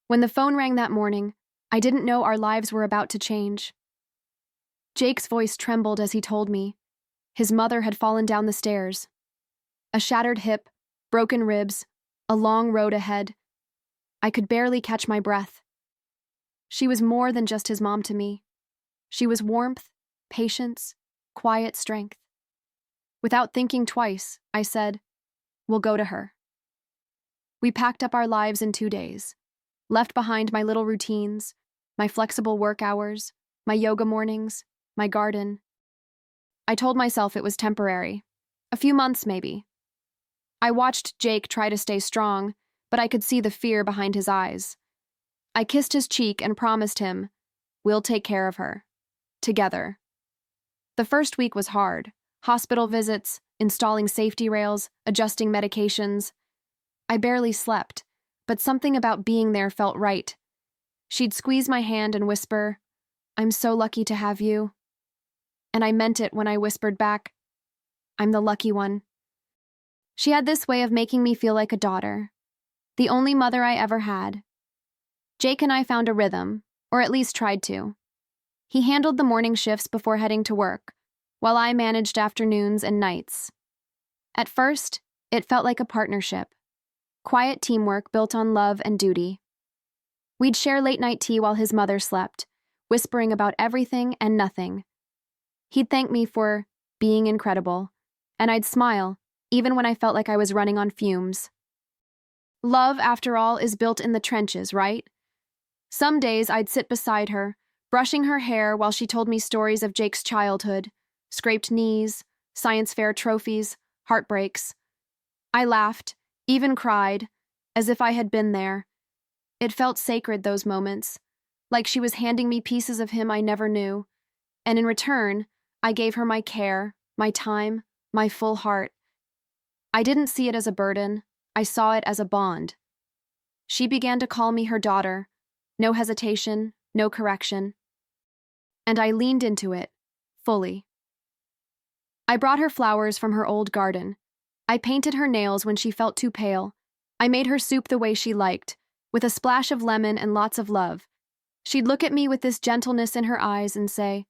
When the phone rang that morning, I didn't know our lives were about to change. Jake's voice trembled as he told me. His mother had fallen down the stairs. A shattered hip, broken ribs, a long road ahead. I could barely catch my breath. She was more than just his mom to me. She was warmth, patience, quiet strength. Without thinking twice, I said, "We'll go to her." We packed up our lives in 2 days, left behind my little routines, my flexible work hours, my yoga mornings, my garden. I told myself it was temporary. A few months, maybe. I watched Jake try to stay strong, but I could see the fear behind his eyes. I kissed his cheek and promised him, "We'll take care of her. Together." The first week was hard. Hospital visits, installing safety rails, adjusting medications. I barely slept, but something about being there felt right. She'd squeeze my hand and whisper, "I'm so lucky to have you." And I meant it when I whispered back, "I'm the lucky one." She had this way of making me feel like a daughter, the only mother I ever had. Jake and I found a rhythm, or at least tried to. He handled the morning shifts before heading to work, while I managed afternoons and nights. At first, it felt like a partnership. Quiet teamwork built on love and duty. We'd share late-night tea while his mother slept, whispering about everything and nothing. He'd thank me for being incredible, and I'd smile, even when I felt like I was running on fumes. Love, after all, is built in the trenches, right? Some days I'd sit beside her, brushing her hair while she told me stories of Jake's childhood, scraped knees, science fair trophies, heartbreaks. I laughed, even cried, as if I had been there. It felt sacred, those moments, like she was handing me pieces of him I never knew, and in return, I gave her my care, my time, my full heart. I didn't see it as a burden, I saw it as a bond. She began to call me her daughter, no hesitation, no correction. And I leaned into it, fully. I brought her flowers from her old garden. I painted her nails when she felt too pale. I made her soup the way she liked, with a splash of lemon and lots of love. She'd look at me with this gentleness in her eyes and say,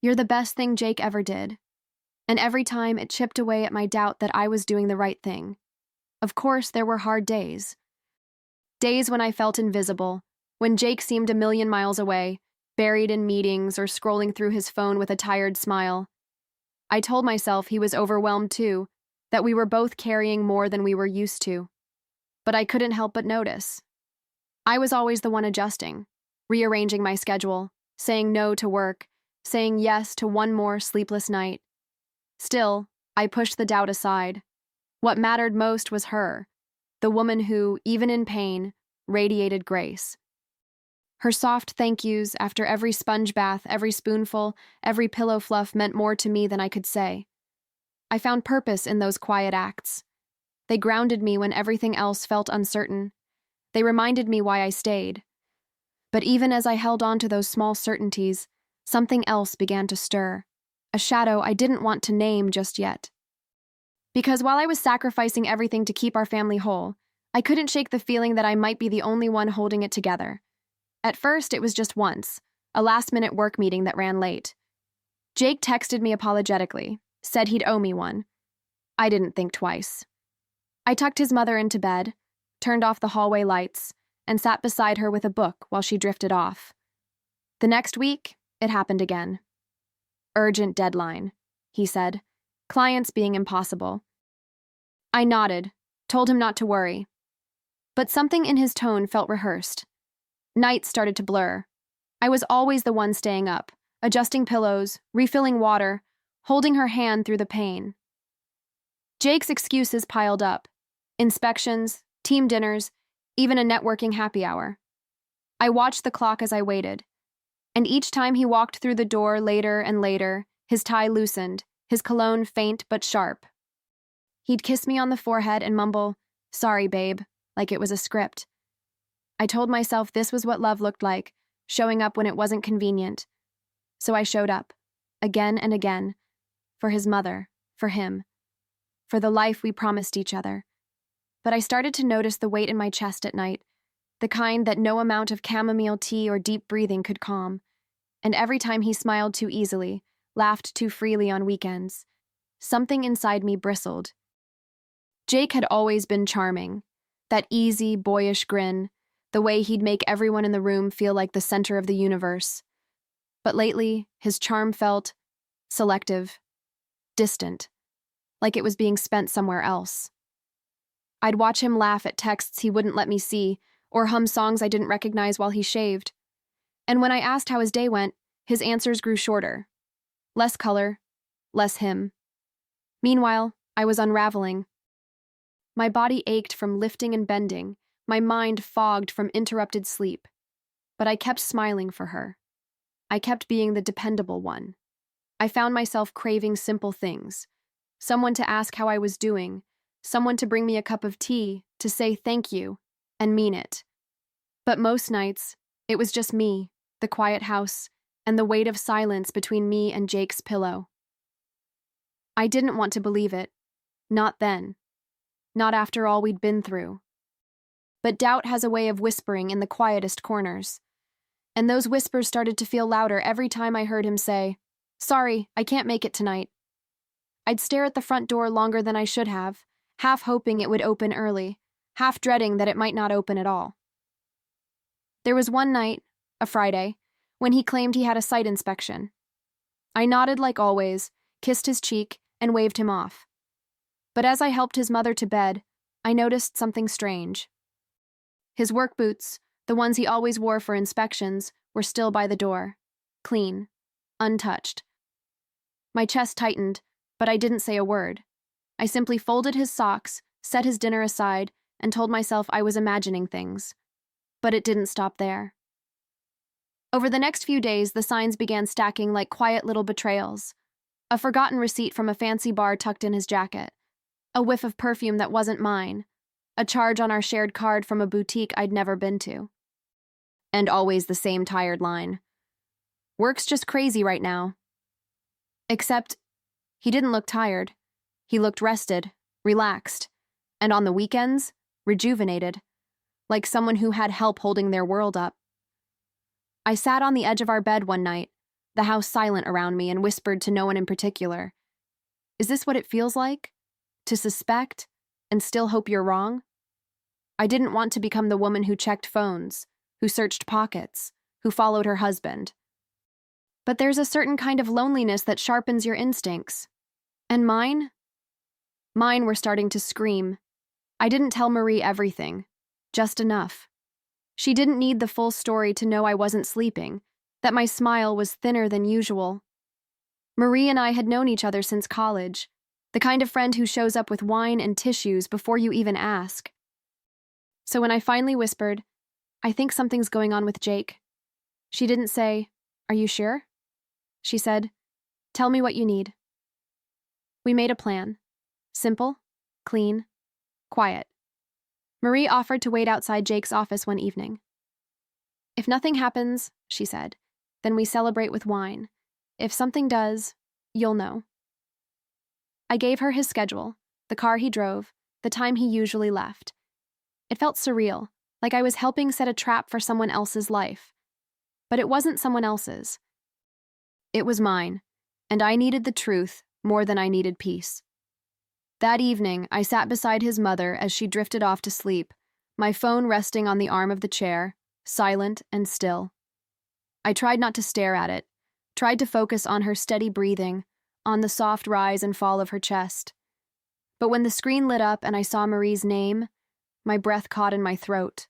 "You're the best thing Jake ever did." And every time it chipped away at my doubt that I was doing the right thing. Of course, there were hard days. Days when I felt invisible, when Jake seemed a million miles away, buried in meetings or scrolling through his phone with a tired smile. I told myself he was overwhelmed too, that we were both carrying more than we were used to. But I couldn't help but notice. I was always the one adjusting, rearranging my schedule, saying no to work, saying yes to one more sleepless night. Still, I pushed the doubt aside. What mattered most was her, the woman who, even in pain, radiated grace. Her soft thank yous after every sponge bath, every spoonful, every pillow fluff meant more to me than I could say. I found purpose in those quiet acts. They grounded me when everything else felt uncertain. They reminded me why I stayed. But even as I held on to those small certainties, something else began to stir, a shadow I didn't want to name just yet. Because while I was sacrificing everything to keep our family whole, I couldn't shake the feeling that I might be the only one holding it together. At first, it was just once, a last-minute work meeting that ran late. Jake texted me apologetically, said he'd owe me one. I didn't think twice. I tucked his mother into bed, turned off the hallway lights, and sat beside her with a book while she drifted off. The next week, it happened again. "Urgent deadline," he said, "clients being impossible." I nodded, told him not to worry. But something in his tone felt rehearsed. Nights started to blur. I was always the one staying up, adjusting pillows, refilling water, holding her hand through the pain. Jake's excuses piled up. Inspections, team dinners, even a networking happy hour. I watched the clock as I waited. And each time he walked through the door later and later, his tie loosened, his cologne faint but sharp. He'd kiss me on the forehead and mumble, "Sorry, babe," like it was a script. I told myself this was what love looked like, showing up when it wasn't convenient. So I showed up, again and again, for his mother, for him, for the life we promised each other. But I started to notice the weight in my chest at night, the kind that no amount of chamomile tea or deep breathing could calm. And every time he smiled too easily, laughed too freely on weekends, something inside me bristled. Jake had always been charming. That easy, boyish grin, the way he'd make everyone in the room feel like the center of the universe. But lately, his charm felt selective, distant, like it was being spent somewhere else. I'd watch him laugh at texts he wouldn't let me see, or hum songs I didn't recognize while he shaved. And when I asked how his day went, his answers grew shorter. Less color, less him. Meanwhile, I was unraveling. My body ached from lifting and bending, my mind fogged from interrupted sleep. But I kept smiling for her. I kept being the dependable one. I found myself craving simple things. Someone to ask how I was doing, someone to bring me a cup of tea, to say thank you, and mean it. But most nights, it was just me, the quiet house, and the weight of silence between me and Jake's pillow. I didn't want to believe it. Not then. Not after all we'd been through. But doubt has a way of whispering in the quietest corners. And those whispers started to feel louder every time I heard him say, "Sorry, I can't make it tonight." I'd stare at the front door longer than I should have, half hoping it would open early, half dreading that it might not open at all. There was one night, a Friday, when he claimed he had a site inspection. I nodded like always, kissed his cheek, and waved him off. But as I helped his mother to bed, I noticed something strange. His work boots, the ones he always wore for inspections, were still by the door, clean, untouched. My chest tightened, but I didn't say a word. I simply folded his socks, set his dinner aside, and told myself I was imagining things. But it didn't stop there. Over the next few days, the signs began stacking like quiet little betrayals. A forgotten receipt from a fancy bar tucked in his jacket. A whiff of perfume that wasn't mine. A charge on our shared card from a boutique I'd never been to. And always the same tired line. "Work's just crazy right now." Except, he didn't look tired. He looked rested, relaxed, and on the weekends, rejuvenated, like someone who had help holding their world up. I sat on the edge of our bed one night, the house silent around me, and whispered to no one in particular, "Is this what it feels like? To suspect and still hope you're wrong?" I didn't want to become the woman who checked phones, who searched pockets, who followed her husband. But there's a certain kind of loneliness that sharpens your instincts. And mine were starting to scream. I didn't tell Marie everything, just enough. She didn't need the full story to know I wasn't sleeping, that my smile was thinner than usual. Marie and I had known each other since college, the kind of friend who shows up with wine and tissues before you even ask. So when I finally whispered, "I think something's going on with Jake," she didn't say, "Are you sure?" She said, "Tell me what you need." We made a plan. Simple, clean, quiet. Marie offered to wait outside Jake's office one evening. "If nothing happens," she said, "then we celebrate with wine. If something does, you'll know." I gave her his schedule, the car he drove, the time he usually left. It felt surreal, like I was helping set a trap for someone else's life. But it wasn't someone else's. It was mine, and I needed the truth more than I needed peace. That evening, I sat beside his mother as she drifted off to sleep, my phone resting on the arm of the chair, silent and still. I tried not to stare at it, tried to focus on her steady breathing, on the soft rise and fall of her chest. But when the screen lit up and I saw Marie's name, my breath caught in my throat.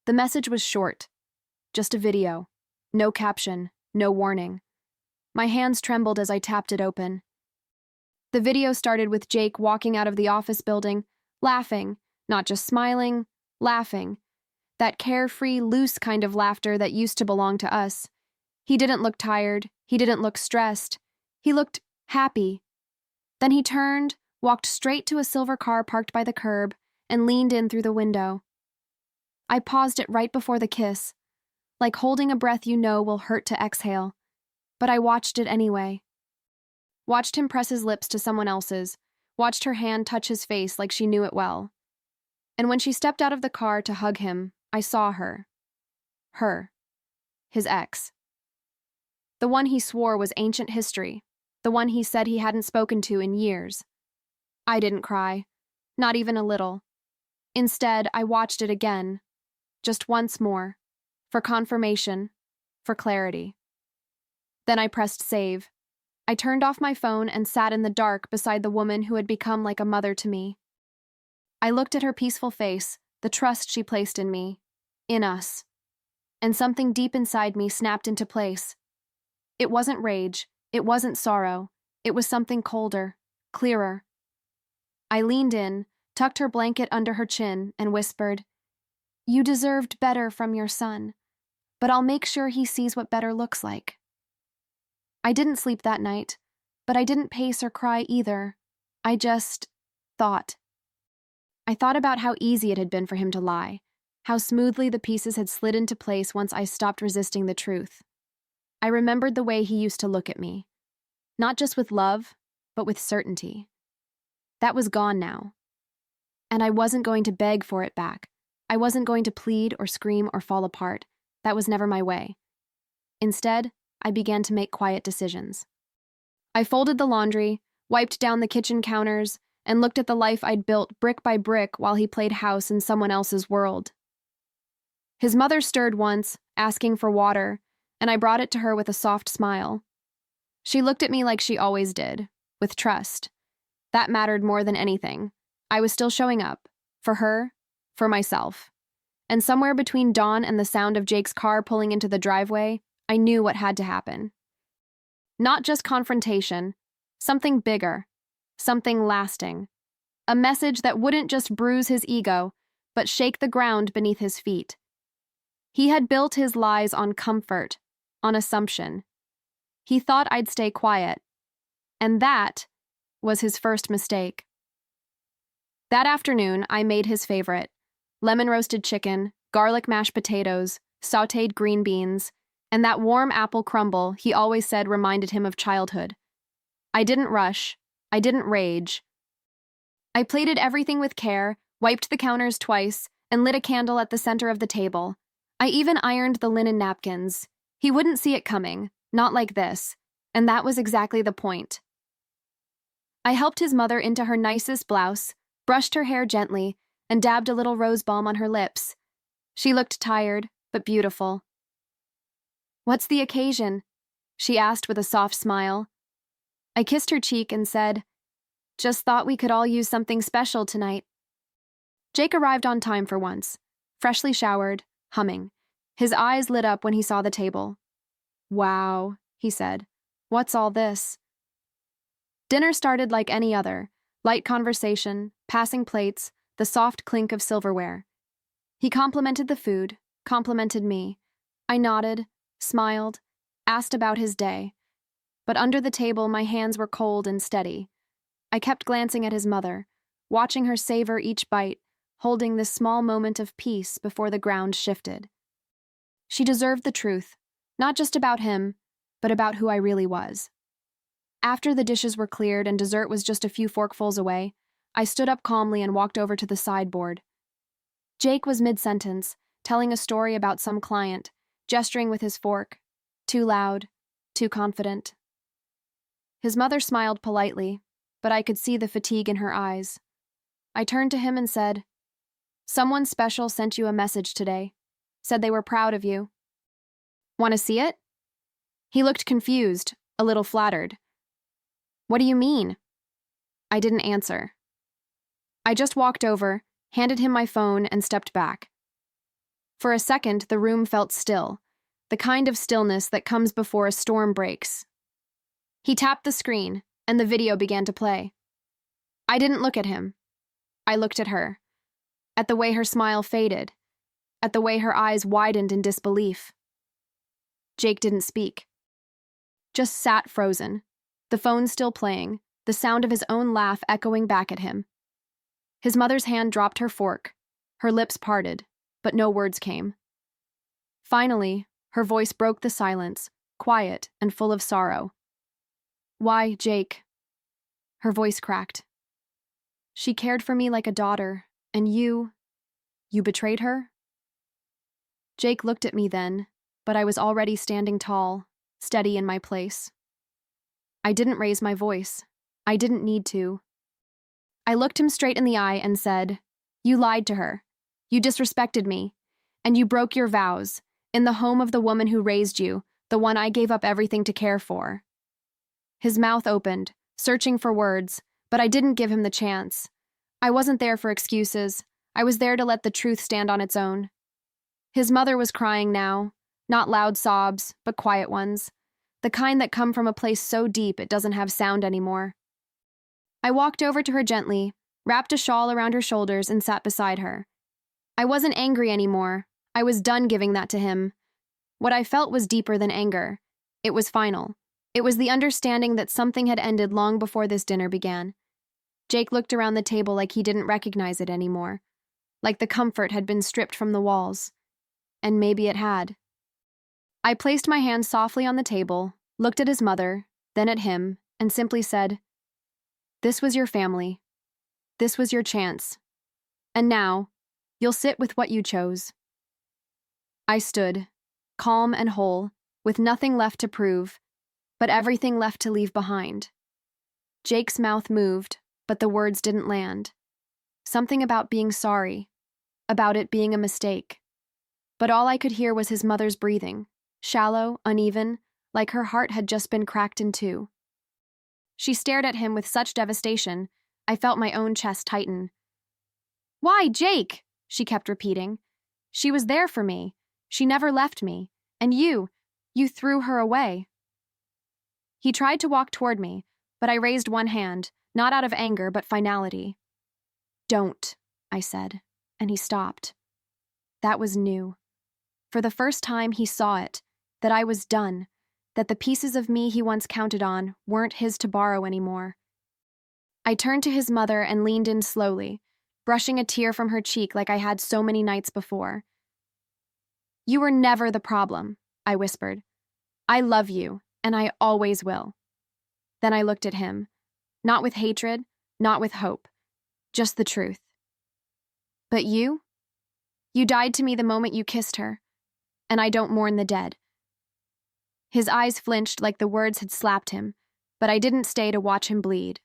The message was short, just a video, no caption, no warning. My hands trembled as I tapped it open. The video started with Jake walking out of the office building, laughing, not just smiling, laughing. That carefree, loose kind of laughter that used to belong to us. He didn't look tired. He didn't look stressed. He looked happy. Then he turned, walked straight to a silver car parked by the curb, and leaned in through the window. I paused it right before the kiss, like holding a breath you know will hurt to exhale. But I watched it anyway. Watched him press his lips to someone else's, watched her hand touch his face like she knew it well. And when she stepped out of the car to hug him, I saw her. Her. His ex. The one he swore was ancient history. The one he said he hadn't spoken to in years. I didn't cry. Not even a little. Instead, I watched it again. Just once more. For confirmation. For clarity. Then I pressed save. I turned off my phone and sat in the dark beside the woman who had become like a mother to me. I looked at her peaceful face, the trust she placed in me, in us. And something deep inside me snapped into place. It wasn't rage, it wasn't sorrow, it was something colder, clearer. I leaned in, tucked her blanket under her chin, and whispered, "You deserved better from your son, but I'll make sure he sees what better looks like." I didn't sleep that night, but I didn't pace or cry either. I just thought. I thought about how easy it had been for him to lie, how smoothly the pieces had slid into place once I stopped resisting the truth. I remembered the way he used to look at me, not just with love, but with certainty. That was gone now. And I wasn't going to beg for it back. I wasn't going to plead or scream or fall apart. That was never my way. Instead, I began to make quiet decisions. I folded the laundry, wiped down the kitchen counters, and looked at the life I'd built brick by brick while he played house in someone else's world. His mother stirred once, asking for water, and I brought it to her with a soft smile. She looked at me like she always did, with trust. That mattered more than anything. I was still showing up. For her, for myself. And somewhere between dawn and the sound of Jake's car pulling into the driveway, I knew what had to happen. Not just confrontation, something bigger, something lasting. A message that wouldn't just bruise his ego, but shake the ground beneath his feet. He had built his lies on comfort, on assumption. He thought I'd stay quiet. And that was his first mistake. That afternoon, I made his favorite: lemon roasted chicken, garlic mashed potatoes, sautéed green beans, and that warm apple crumble he always said reminded him of childhood. I didn't rush. I didn't rage. I plated everything with care, wiped the counters twice, and lit a candle at the center of the table. I even ironed the linen napkins. He wouldn't see it coming, not like this, and that was exactly the point. I helped his mother into her nicest blouse, brushed her hair gently, and dabbed a little rose balm on her lips. She looked tired, but beautiful. "What's the occasion?" she asked with a soft smile. I kissed her cheek and said, "Just thought we could all use something special tonight." Jake arrived on time for once, freshly showered, humming. His eyes lit up when he saw the table. "Wow," he said. "What's all this?" Dinner started like any other: light conversation, passing plates, the soft clink of silverware. He complimented the food, complimented me. I nodded, smiled, asked about his day. But under the table, my hands were cold and steady. I kept glancing at his mother, watching her savor each bite, holding this small moment of peace before the ground shifted. She deserved the truth, not just about him, but about who I really was. After the dishes were cleared and dessert was just a few forkfuls away, I stood up calmly and walked over to the sideboard. Jake was mid-sentence, telling a story about some client, gesturing with his fork, too loud, too confident. His mother smiled politely, but I could see the fatigue in her eyes. I turned to him and said, "Someone special sent you a message today. Said they were proud of you. Want to see it?" He looked confused, a little flattered. "What do you mean?" I didn't answer. I just walked over, handed him my phone, and stepped back. For a second, the room felt still, the kind of stillness that comes before a storm breaks. He tapped the screen, and the video began to play. I didn't look at him. I looked at her, at the way her smile faded, at the way her eyes widened in disbelief. Jake didn't speak. Just sat frozen, the phone still playing, the sound of his own laugh echoing back at him. His mother's hand dropped her fork, her lips parted, but no words came. Finally, her voice broke the silence, quiet and full of sorrow. "Why, Jake?" Her voice cracked. "She cared for me like a daughter, and you betrayed her?" Jake looked at me then, but I was already standing tall, steady in my place. I didn't raise my voice. I didn't need to. I looked him straight in the eye and said, "You lied to her. You disrespected me. And you broke your vows, in the home of the woman who raised you, the one I gave up everything to care for." His mouth opened, searching for words, but I didn't give him the chance. I wasn't there for excuses. I was there to let the truth stand on its own. His mother was crying now, not loud sobs, but quiet ones, the kind that come from a place so deep it doesn't have sound anymore. I walked over to her gently, wrapped a shawl around her shoulders, and sat beside her. I wasn't angry anymore. I was done giving that to him. What I felt was deeper than anger. It was final. It was the understanding that something had ended long before this dinner began. Jake looked around the table like he didn't recognize it anymore, like the comfort had been stripped from the walls. And maybe it had. I placed my hand softly on the table, looked at his mother, then at him, and simply said, "This was your family. This was your chance. And now, you'll sit with what you chose." I stood, calm and whole, with nothing left to prove, but everything left to leave behind. Jake's mouth moved, but the words didn't land. Something about being sorry, about it being a mistake. But all I could hear was his mother's breathing, shallow, uneven, like her heart had just been cracked in two. She stared at him with such devastation, I felt my own chest tighten. "Why, Jake?" she kept repeating. "She was there for me. She never left me. And you threw her away." He tried to walk toward me, but I raised one hand, not out of anger but finality. "Don't," I said, and he stopped. That was new. For the first time he saw it, that I was done, that the pieces of me he once counted on weren't his to borrow anymore. I turned to his mother and leaned in slowly, brushing a tear from her cheek like I had so many nights before. "You were never the problem," I whispered. "I love you, and I always will." Then I looked at him, not with hatred, not with hope, just the truth. "But you died to me the moment you kissed her, and I don't mourn the dead." His eyes flinched like the words had slapped him, but I didn't stay to watch him bleed.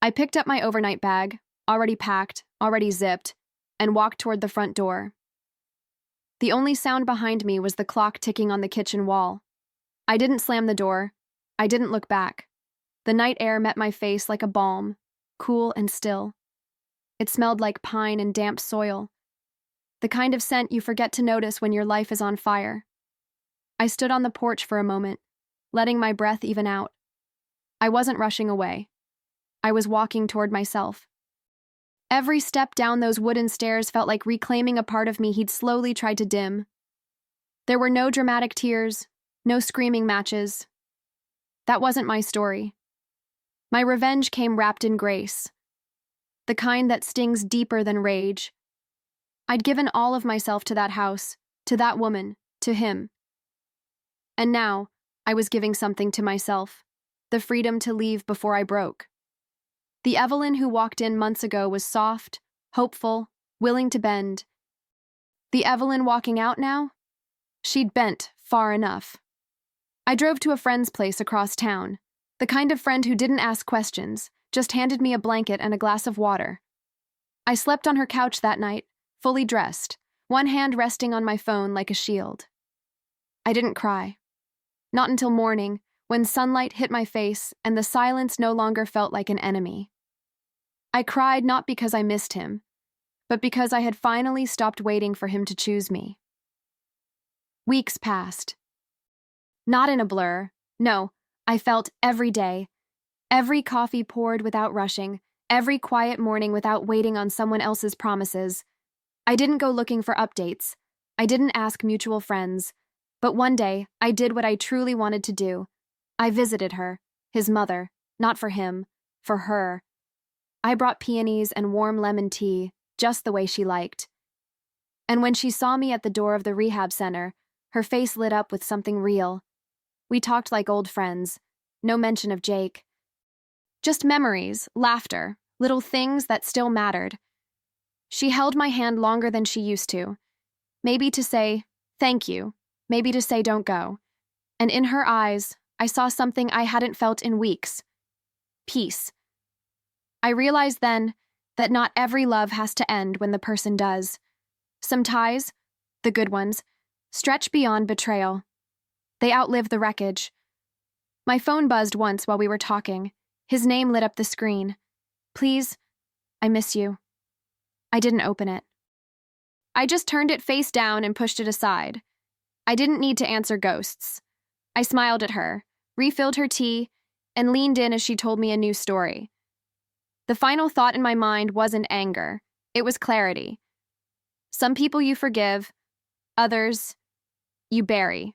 I picked up my overnight bag, already packed, already zipped, and walked toward the front door. The only sound behind me was the clock ticking on the kitchen wall. I didn't slam the door. I didn't look back. The night air met my face like a balm, cool and still. It smelled like pine and damp soil, the kind of scent you forget to notice when your life is on fire. I stood on the porch for a moment, letting my breath even out. I wasn't rushing away. I was walking toward myself. Every step down those wooden stairs felt like reclaiming a part of me he'd slowly tried to dim. There were no dramatic tears, no screaming matches. That wasn't my story. My revenge came wrapped in grace, the kind that stings deeper than rage. I'd given all of myself to that house, to that woman, to him. And now, I was giving something to myself, the freedom to leave before I broke. The Evelyn who walked in months ago was soft, hopeful, willing to bend. The Evelyn walking out now? She'd bent far enough. I drove to a friend's place across town, the kind of friend who didn't ask questions, just handed me a blanket and a glass of water. I slept on her couch that night, fully dressed, one hand resting on my phone like a shield. I didn't cry. Not until morning, when sunlight hit my face and the silence no longer felt like an enemy. I cried not because I missed him, but because I had finally stopped waiting for him to choose me. Weeks passed. Not in a blur. No, I felt every day. Every coffee poured without rushing, every quiet morning without waiting on someone else's promises. I didn't go looking for updates. I didn't ask mutual friends. But one day, I did what I truly wanted to do. I visited her, his mother, not for him, for her. I brought peonies and warm lemon tea, just the way she liked. And when she saw me at the door of the rehab center, her face lit up with something real. We talked like old friends, no mention of Jake. Just memories, laughter, little things that still mattered. She held my hand longer than she used to. Maybe to say, thank you. Maybe to say, don't go. And in her eyes, I saw something I hadn't felt in weeks. Peace. I realized then that not every love has to end when the person does. Some ties, the good ones, stretch beyond betrayal. They outlive the wreckage. My phone buzzed once while we were talking. His name lit up the screen. Please, I miss you. I didn't open it. I just turned it face down and pushed it aside. I didn't need to answer ghosts. I smiled at her, refilled her tea, and leaned in as she told me a new story. The final thought in my mind wasn't anger. It was clarity. Some people you forgive, others you bury.